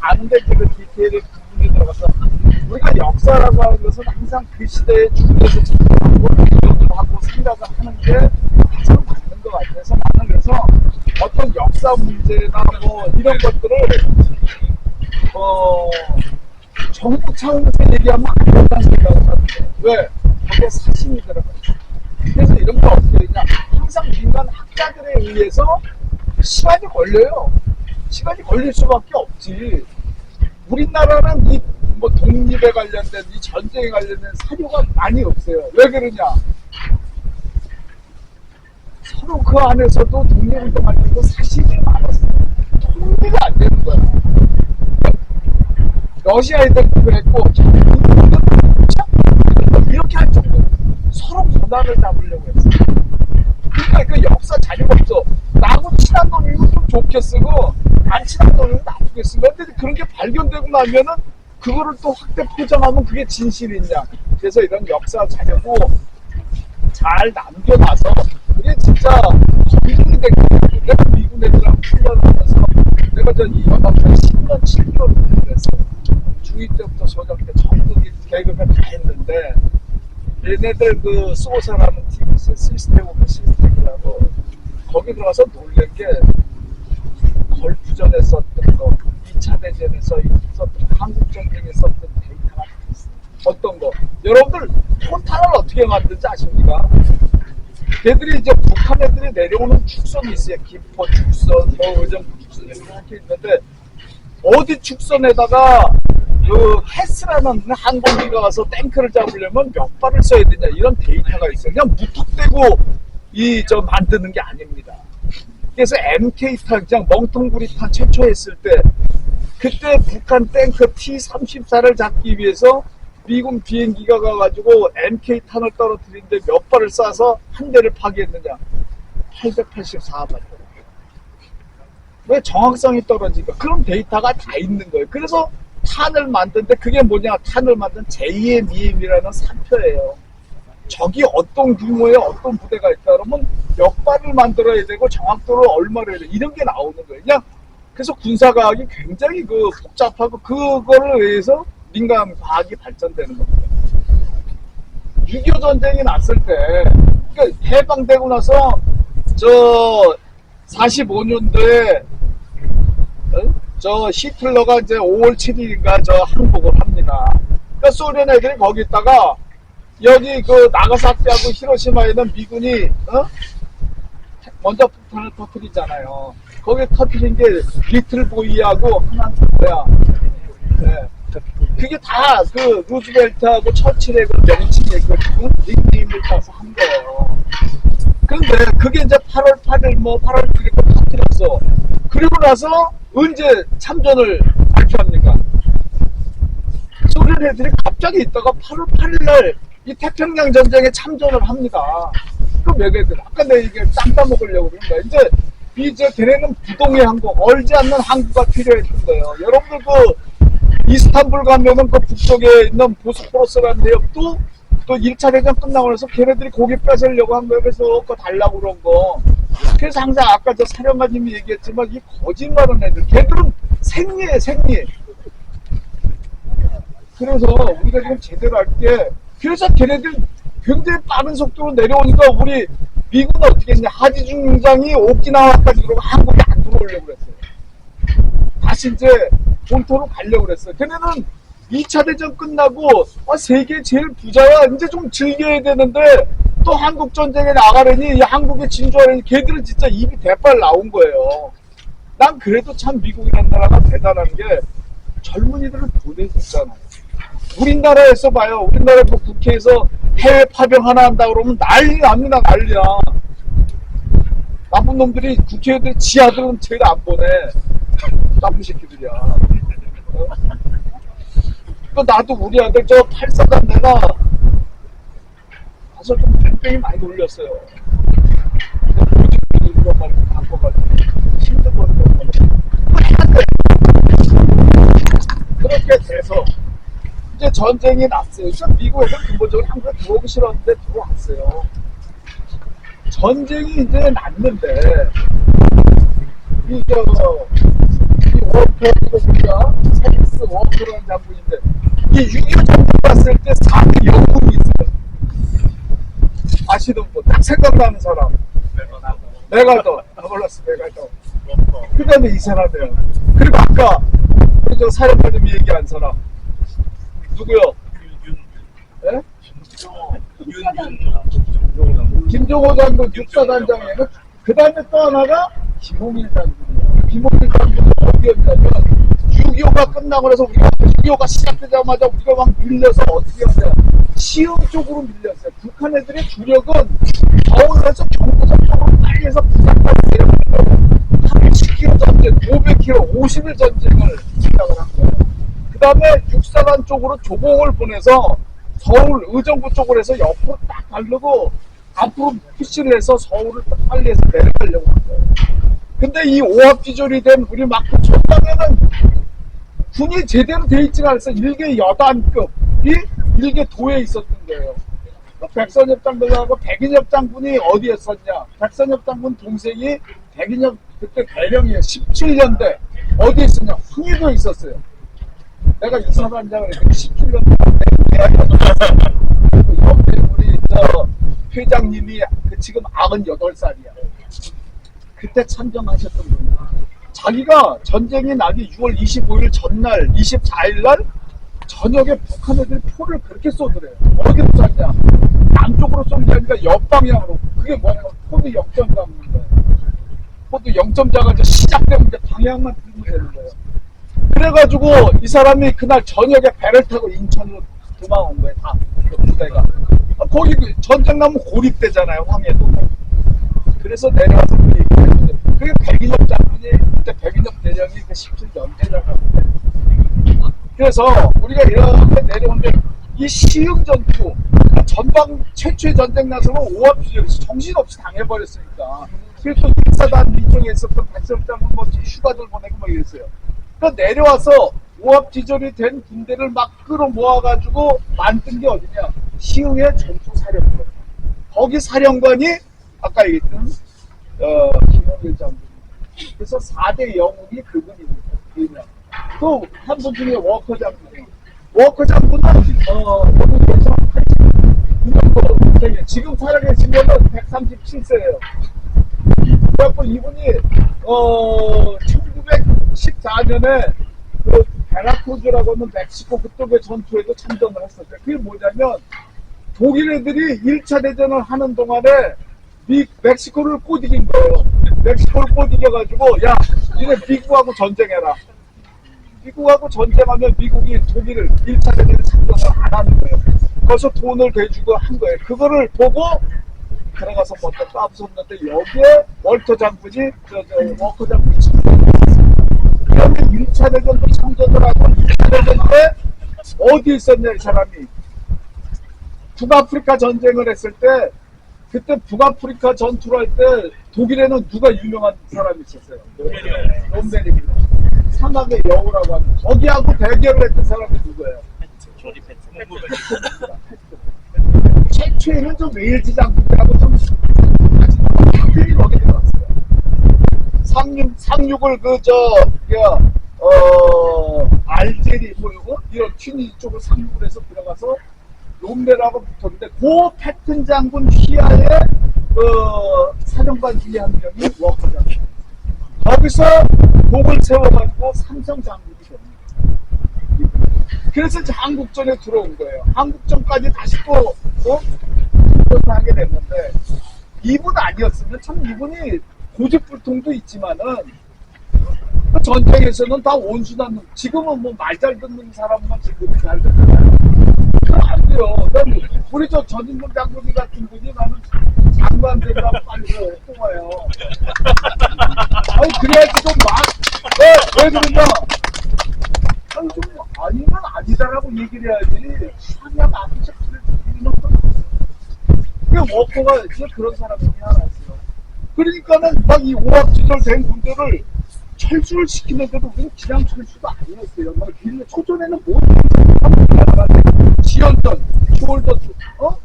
아는데 이제 그 디테일의 부분에 들어가서 우리가 역사라고 하는 것은 항상 그 시대의 중에서 하고 생각을 하는 게 가장 맞는 것 같아서 나는 그래서 어떤 역사 문제나 뭐 이런 것들을 정부 차원에서 얘기하면 안 된다는 생각을 하는데 왜? 거기에 사심이 들어가요. 그래서 이런 걸 어떻게 되냐 항상 민간 학자들에 의해서 시간이 걸려요. 시간이 걸릴 수밖에 없지. 우리나라는 이 뭐 독립에 관련된 이 전쟁에 관련된 사료가 많이 없어요. 왜 그러냐? 서로 그 안에서도 독립운동할 때도 사실이 많았어요. 통일이 안 되는 거야. 러시아에도 그랬고 이렇게 할 정도로 서로 권한을 잡으려고 했어요. 그러니까 그 역사 자료가 없어. 나하고 친한 놈이면 좀 좋게 쓰고 안 친한 놈이면 나쁘게 쓰고 근데 그런 게 발견되고 나면은 그거를 또 확대 포장하면 그게 진실이냐. 그래서 이런 역사 자료도 잘 남겨놔서 그게 진짜 검증이 된 거예요. 내가 미국 애들하고 훈련을 하면서 내가 저 이화가 10년 7개월을 했어요. 중2 때부터 소장 때 전부 계급에 다 했는데 얘네들 그 소사라는 팀이 있어요. 시스템 오브 시스템이라고 거기 들어가서 놀란 게 걸프전에 썼던 거 2차 대전에 썼던 한국전쟁에 썼던 데이터가 있어요. 어떤 거 여러분들 폰탄을 어떻게 만든지 아십니까? 걔들이 이제 북한 애들이 내려오는 축선이 있어요. 김포 축선, 뭐 의정부 축선 이렇게 있는데 어디 축선에다가 그 헤스라는 항공기가 와서 탱크를 잡으려면 몇 발을 써야 되냐 이런 데이터가 있어요. 그냥 무턱대고 만드는 게 아닙니다. 그래서 MK탄 그냥 멍텅구리탄 최초했을 때 그때 북한 탱크 T-34를 잡기 위해서 미군 비행기가 가가지고 MK탄을 떨어뜨리는데 몇 발을 쏴서 한 대를 파괴했느냐 884발. 왜 정확성이 떨어지니까 그런 데이터가 다 있는 거예요. 그래서 탄을 만드는데 그게 뭐냐 탄을 만든 제2MEM이라는 산표예요. 적이 어떤 규모의 어떤 부대가 있다 그러면 몇 발을 만들어야 되고 정확도를 얼마를 해야 돼 이런 게 나오는 거예요. 그냥 그래서 군사과학이 굉장히 복잡하고 그거를 위해서 민간 과학이 발전되는 겁니다. 6.25 전쟁이 났을 때 그러니까 해방되고 나서 저 45년도에 저 히틀러가 이제 5월 7일인가 저 항복을 합니다. 그러니까 소련 애들이 거기 있다가 여기 그 나가사키하고 히로시마에는 미군이 먼저 폭탄을 터뜨리잖아요. 거기 터뜨린 게 리틀보이하고 하나 뭐야? 네. 그게 다 그 루즈벨트하고 처칠의 그 명칭의 그 닉네임을 따서 한 거예요. 그런데 그게 이제 8월 8일 뭐 8월 9일 터뜨렸어. 그리고 나서 언제 참전을 발표합니까? 소련 애들이 갑자기 있다가 8월 8일 날 이 태평양 전쟁에 참전을 합니다. 그 몇 애들 아까 내가 이게 땀 따먹으려고 그런 거야. 이제 걔네는 부동의 항공, 얼지 않는 항구가 필요했던 거예요. 여러분들 그 이스탄불 가면은 그 북쪽에 있는 보스포러스라는 해협도 또 1차 대전 끝나고 나서 걔네들이 고기 뺏으려고 한 거예요. 그래서 그거 달라고 그런 거. 그래서 항상 아까 저 사령관님이 얘기했지만 이 거짓말하는 애들, 걔들은 생리에 생리. 그래서 우리가 지금 제대로 할 게 그래서 걔네들 굉장히 빠른 속도로 내려오니까 우리 미국은 어떻게 했냐. 하지 중장이 오키나와까지 그러고 한국에 안 들어오려고 그랬어요. 다시 이제 본토로 가려고 그랬어요. 걔네는 2차 대전 끝나고 세계 제일 부자야. 이제 좀 즐겨야 되는데 또 한국 전쟁에 나가려니 이 한국에 진주하려니 걔들은 진짜 입이 대빨 나온 거예요. 난 그래도 참 미국이라는 나라가 대단한 게 젊은이들을 보내고 있잖아요. 우리나라에서 봐요. 우리나라 뭐 국회에서 해외 파병 하나 한다 그러면 난리 납니다. 난리야. 나쁜 놈들이 국회의원들 지 아들은 제일 안 보내. 나쁜 새끼들이야. 나도 우리 아들 저 8사단 내가 가서 좀 뺑뺑이 많이 돌렸어요. 이것만 바꿔가지고 힘들거든요. 그렇게 돼서 이제 전쟁이 났어요. 미국에서 근본적으로 한국에 들어오기 싫었는데 들어왔어요. 전쟁이 이제 났는데 이 월포 이거 보니까 전투라는 장군인데 이 6.25 전투 갔을 때 4대 영웅이 있어요. 아시는 분, 딱 생각나는 사람. 메가더. 몰랐어, 메가더. 그 다음에 이 사람이에요. 그리고 아까 우리 저 사령관님이 얘기한 사람 누구요? 예? 김종호 장군 육사단장이에요. 그 다음에 또 하나가 김홍일 장군이에요. 김홍일 장군은 어디였냐면 6.25가 끝나고 나서 우리가 6.25가 시작되자마자 우리가 막 밀려서 어떻게 하냐 시흥 쪽으로 밀렸어요. 북한 애들의 주력은 서울에서 경부선 쪽으로 빨리 해서 부산까지 내려가려고 80km 전쟁, 500km, 50일 전쟁을 시작을 한 거예요. 그 다음에 육사단 쪽으로 조공을 보내서 서울 의정부 쪽으로 해서 옆으로 딱 가려고 앞으로 푸시를 해서 서울을 빨리 해서 내려가려고 한 거예요. 근데 이 오합지졸이 된 우리 막부 전방에는 군이 제대로 돼 있지가 않아서 일개 여단급이 일개 도에 있었던 거예요. 백선엽 장군하고 백인엽 장군이 어디였었냐? 백선엽 장군 동생이 백인엽 그때 대령이에요. 17년대 어디에 있었냐? 흥위도에 있었어요. 내가 이사단장을 했는데 17년대 옆에 우리 저 회장님이 지금 98살이야. 그때 참전하셨던 분이야. 자기가 전쟁이 나기 6월 25일 전날 24일 날 저녁에 북한 애들이 표를 그렇게 쏘더래요. 어디로 쐈냐? 남쪽으로 쏜 게 아니라 옆방향으로. 그게 뭐냐면 포드 0점 잡는 거예요. 포드 0점 잡아서 시작되면 이제 방향만 들면 되는 거예요. 그래가지고 이 사람이 그날 저녁에 배를 타고 인천으로 도망온 거예요. 다 부대가. 거기 전쟁 나면 고립되잖아요. 황해도. 그래서 내려와서 그 얘기를 했는데 그게 백인엽 장군이 그때 백인엽 대령이 그 17연대라고. 그래서 우리가 이렇게 내려오는데 이 시흥 전투 전방 최초의 전쟁 나서는 오합지졸에서 정신없이 당해버렸으니까 그래서 육사단 위쪽에 있었던 백선엽 장군 뭐 휴가들 보내고 막 이랬어요. 그러니까 내려와서 오합지졸이 된 군대를 막 끌어모아가지고 만든 게 어디냐? 시흥의 전투사령관. 거기 사령관이 아까 얘기했던 김홍일 장군. 그래서 4대 영웅이 그분입니다. 또 한 분 중에 워커 장군이에요. 워커 장군은 영국에서 89년도 지금 살아계신 거는 137세예요. 그래갖고 이분이 1914년에 그 베라크루즈라고 하는 멕시코 그쪽의 전투에도 참전을 했었어요. 그게 뭐냐면 독일 애들이 1차 대전을 하는 동안에 멕시코를 못 이긴 거예요. 멕시코를 못 이겨가지고 야 니네 미국하고 전쟁해라. 미국하고 전쟁하면 미국이 독일을 1차 대전에 참전을 안 하는 거예요. 그래서 돈을 대주고 한 거예요. 그거를 보고 들어가서 먼저 까부쉈는데 여기에 월터 장군이 워커 장군이 참전을 했어요. 그러면 1차 대전도 참전을 하고 2차 대전 때 어디 있었냐 이 사람이 북아프리카 전쟁을 했을 때 그때 북아프리카 전투를 할 때 독일에는 누가 유명한 사람이 있었어요? 롬베리. 사막의 여우라고 하는 거기하고 대결을 했던 사람이 누구예요? 조리 패트. 최초에는 좀 웨일즈 장군하고 좀 확실히 거기 들어갔어요. 36을 알제리 뭐이거 이런 튀니 쪽을 36을 해서 들어가서 롬베라고 붙었는데 그 패튼 장군 휘하의 사령관 중에 한 명이 워커 장군. 거기서 목을 세워가지고 삼성 장군이 됩니다. 그래서 이제 한국전에 들어온 거예요. 한국전까지 다시 또 하게 됐는데 이분 아니었으면 참 이분이 고집불통도 있지만은 그 전쟁에서는 다 원수단. 지금은 뭐 말 잘 듣는 사람만 지금 잘 듣잖아요. 그럼 안 돼요. 우리 저 전인문 장군이 같은 분이 나는 장관 되라고 빨리 뽑아요. 아니 그래야지 좀 왜 그러냐? 아니 좀 아니면 아니다라고 얘기를 해야지. 하면 아니죠. 그 워커가 이제 그런 사람 중에 하나였어요. 그러니까는 막 이 오합지졸 된 군대를 철수를 시키는데도 우리는 그냥 철수가 아니었어요. 막 길래 초전에는 뭐 지연전, 숄더,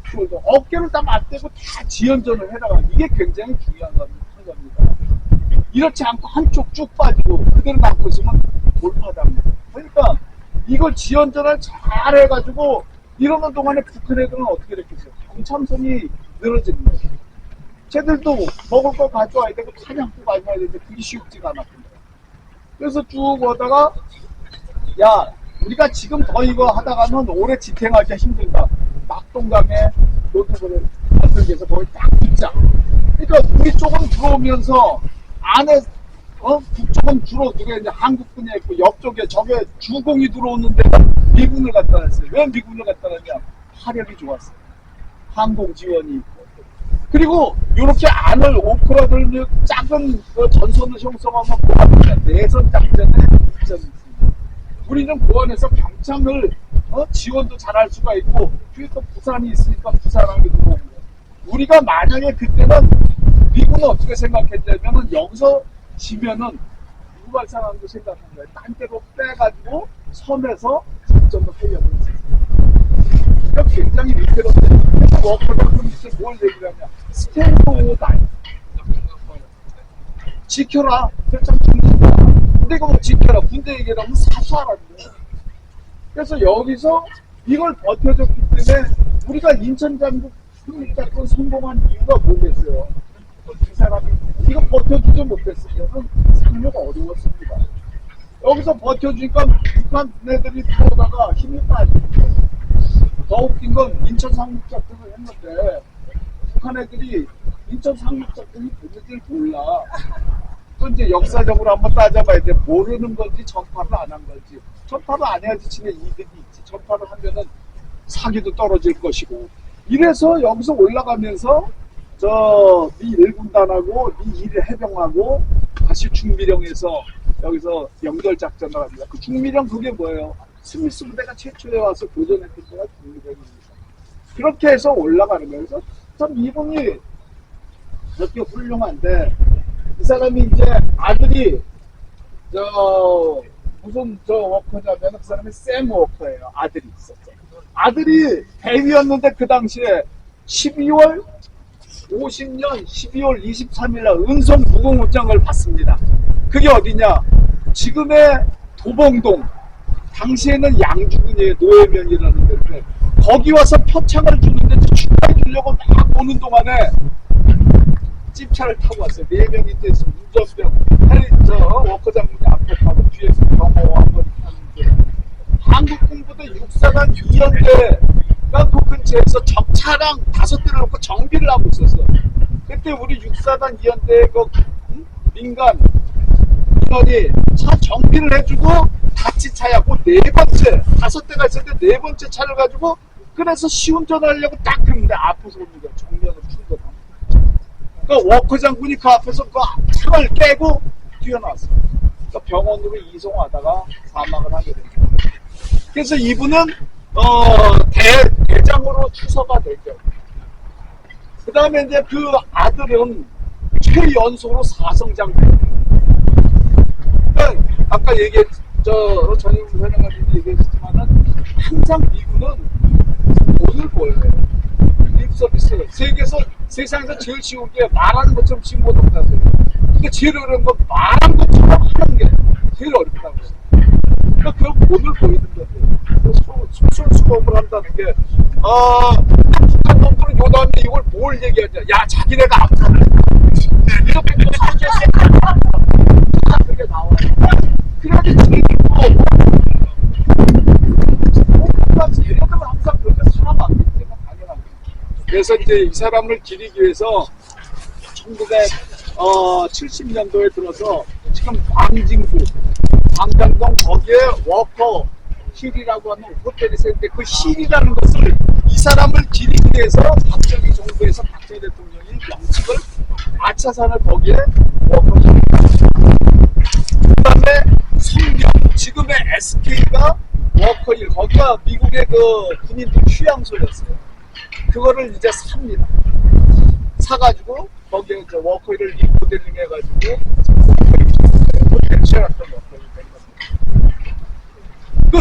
숄더 어깨를 다 맞대고 다 지연전을 해나가. 이게 굉장히 중요한 겁니다. 이렇지 않고 한쪽 쭉 빠지고 그대로 막고 있으면 돌파답니다. 그러니까 이 이걸 지원 전환 잘 해가지고 이러는 동안에 북한 애들은 어떻게 됐겠어요? 경참선이 늘어지는 거예요. 쟤들도 먹을 거 가져와야 되고 사냥도 가져와야 되는데 그게 쉽지가 않았던 거예요. 그래서 쭉 오다가 야 우리가 지금 더 이거 하다가는 오래 지탱하기가 힘들다. 낙동강에 노트북을 만들기 거기 딱 붙자. 그러니까 우리 쪽은 들어오면서 안에 북쪽은 주로 누가 이제 한국군이 있고 옆쪽에 저게 주공이 들어오는데 미군을 갖다 놨어요. 왜 미군을 갖다 놨냐? 화력이 좋았어요. 항공 지원이 있고. 그리고 이렇게 안을 오크라들 작은 그 전선을 형성하면 뭐하냐? 내선 작전에 입장이 있습니다. 우리는 그 안에서 병창을 지원도 잘할 수가 있고 뒤에 또 부산이 있으니까 부산하게 들어오는 거예요. 우리가 만약에 그때는 미군은 어떻게 생각했냐면은 여기서 지면은 무발상함도 생각한 거예요. 딴 데로 빼가지고 섬에서 작전을 하려고 했어요. 그러니까 굉장히 위태롭게 워커가 그럼 이제 뭘 얘기를 하냐. 스탠드 오다이 지켜라. 결정 죽는다. 근데 이거 뭐 지켜라. 군대 얘기라면 사수하라는 거예요. 그래서 여기서 이걸 버텨줬기 때문에 우리가 인천 장국 승리작전 성공한 이유가 뭐겠어요? 이 사람이 이거 버텨주지 못했으면 상료가 어려웠습니다. 여기서 버텨주니까 북한 애들이 들어오다가 힘이 빠지고 더 웃긴 건 인천 상륙작전을 했는데 북한 애들이 인천 상륙작전이 되는지 몰라. 또 이제 역사적으로 한번 따져봐야 돼. 모르는 건지 전파를 안 한 건지. 전파를 안 해야지 치면 이득이 있지. 전파를 하면은 사기도 떨어질 것이고. 이래서 여기서 올라가면서 미 1군단하고 미 1 해병하고 다시 중미령에서 여기서 연결작전을 합니다. 그 중미령 그게 뭐예요? 스미스 부대가 최초에 와서 교전했던 데가 중미령입니다. 그렇게 해서 올라가는 거예요. 그래서 참 이분이 그렇게 훌륭한데 이 사람이 이제 아들이 무슨 워커냐면 그 사람이 샘 워커예요. 아들이 있었죠. 아들이 대위였는데 그 당시에 12월 50년 12월 23일날 은성 무공훈장을 받습니다. 그게 어디냐? 지금의 도봉동, 당시에는 양주군이에요. 노예면이라는 데인데 거기 와서 표창을 주는데 축하해 주려고 막 오는 동안에 찝차를 타고 왔어요. 4명이 돼서 운전병, 워커 장군이 앞에 타고 뒤에서 경호 한번 타는데 한국공부대 육사단 2연대가 그 근처에서 적차랑 5대를 놓고 정비를 하고 있었어. 그때 우리 육사단 2연대 그 민간 인원이 차 정비를 해주고 같이 차야고 4번째 5대가 있었는데 4번째 차를 가지고 그래서 시운전하려고 딱 했는데 앞에서 옵니다. 정면으로 충돌하고. 그러니까 워커 장군이 그 앞에서 그 창을 깨고 뛰어나왔어요. 그러니까 병원으로 이송하다가 사망을 하게 됩니다. 그래서 이분은 대장으로 추서가 되죠. 그 다음에 이제 그 아들은 최연소로 사성장군. 그러니까 아까 전임 회장님이 얘기했지만은 항상 미군은 돈을 벌어요. 립서비스. 세상에서 제일 쉬운 게 말하는 것처럼 쉬운 것 없다고. 그러니까 제일 어려운 건 말한 것처럼 하는 게 제일 어렵다고. 그러니까 그런 돈을 보이는 거예요. 수술수법을 한다는 게, 북한 놈들은 요 다음에 이걸 뭘 얘기하냐. 야, 자기네가 앞으로 이렇게 또 그게 나와요. 그래야지 재밌고, 얘네들은 항상 그렇게 살아왔기 때문에 당연한 거예요. 그래서 이제 이 사람을 기리기 위해서 1970년도에 들어서 지금 광진구, 광장동 거기에 워커 힐이라고 하는 호텔이 있는데 그 힐이라는 것을 이 사람을 기리기 위해서 박정희 정부에서 박정희 대통령이 명칭을 아차산을 거기에 워커 힐. 그 다음에 성경, 지금의 SK가 워커 힐, 거기가 미국의 그 군인들 휴양소였어요. 그거를 이제 삽니다. 사가지고 거기에 이제 워커 힐을 리모델링 해가지고 호텔 취해놨던 워커 힐 된 겁니다. 끝!